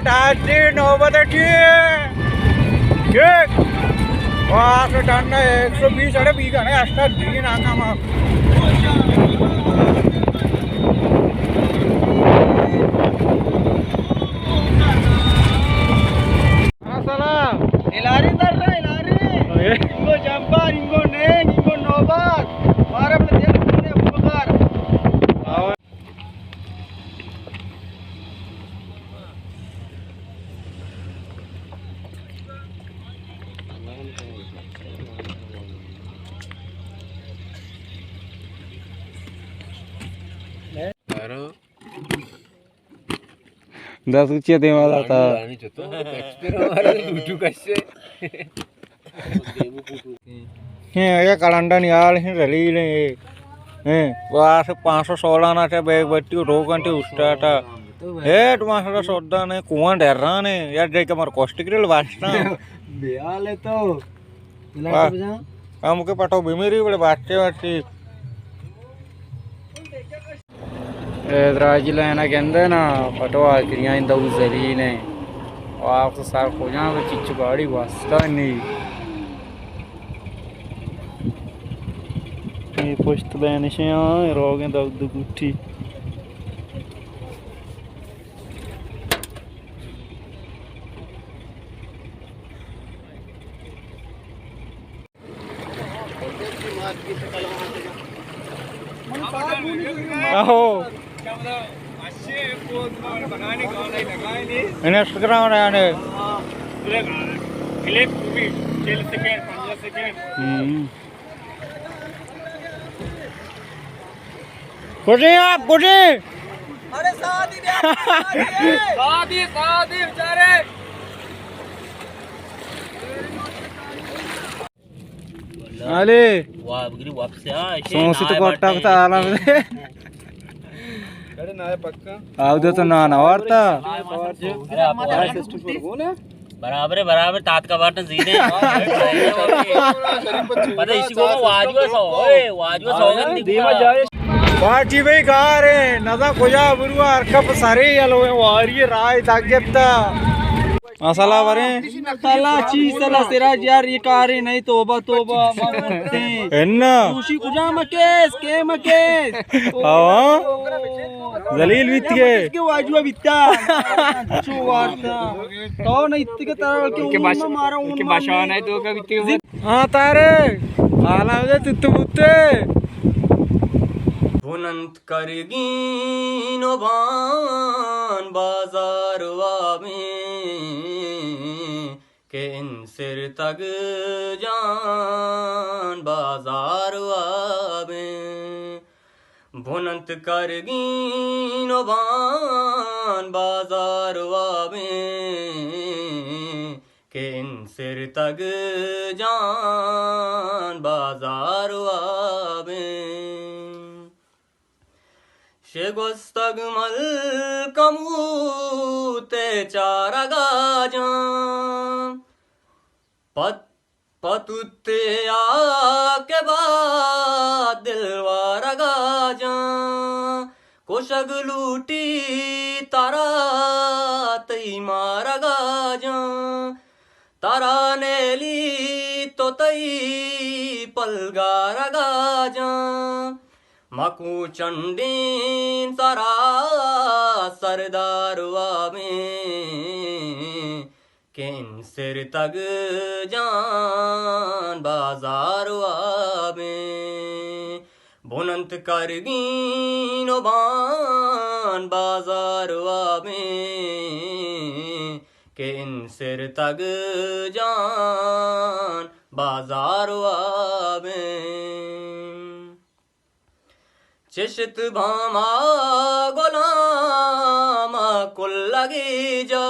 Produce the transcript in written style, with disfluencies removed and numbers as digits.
टाची नौबती ton 120 साढ़े 20 का अष्टा दी नाका Hilari tarra hilari. Ingo jambar, ingo neng, ingo nobat. Mara pelatihan punya bukar. दस उच्चे दे वाला था ये कलंडा निकाल ही रली ने वहाँ से 516 ना थे बैग बट्टी रोक घंटे उस्ता था हे तुम्हारा सौदा ने कुआं डर रहा ने यार जैसे हमारे कॉस्टिक रेल वास्ता बेहाल है तो हम के पटाओ बीमारी बड़े बातें बातें राजिला कहते ना पटवा क्रिया जली ने आप तो सार खो जा तो चिच्चू गाड़ी वास्ता नहीं पुश्त देने से रोगे दर्द गुठी आहो इंस्टाग्राम ने क्लिप भी 4 सेकंड 5 सेकंड कुछ आप कुछ अरे सादी बेचारे अरे वापगिरी वापस आ सोसी तो कोट्टा बता आला में अरे ना पक्का आवदे तो ना वार्ता बराबर तात का बाटन जीने पता इसी को वाजवा सो ओए वाजवा सौगंध दीवा जाए वाची भाई गा रे नदा खोजा बुरुआ अरकप सारे यालो वारी राय तागेता मसाला वरे साला चीज साला तेरा यार ये कारे नहीं तोबा मानते एन्ना खुशी कुजा मकेस के मकेस हां जलील वित्त के वाजुआ बित्ता चो वार्ता तो नहीं इत्ते के तरह के मारा उनके भाषा नहीं तो का बित्ते हां तारे आला दे तित्ते बुत्ते भुनंत करगी नोबान बाजार में के इन सिर तक जान बाजार में भुनंत करगी नोबान बाजार में के इन सिर तक जान बाजार में शेगोस्तगमल कमूते चारा गाजां पतुते आके बाद दिलवारा गाजां कोशग लूटी तारा तई मारा गाजां तारा नेली तो तई पलगारा गाजां मकू चंडीन सारा सरदारवा में किन सिर तक जान बाजारवा में बुनंत करगी नोबान बाजारवा में किन सिर तक जान बाजारवा में चिश्त भामा गुलाम कुल लगी जा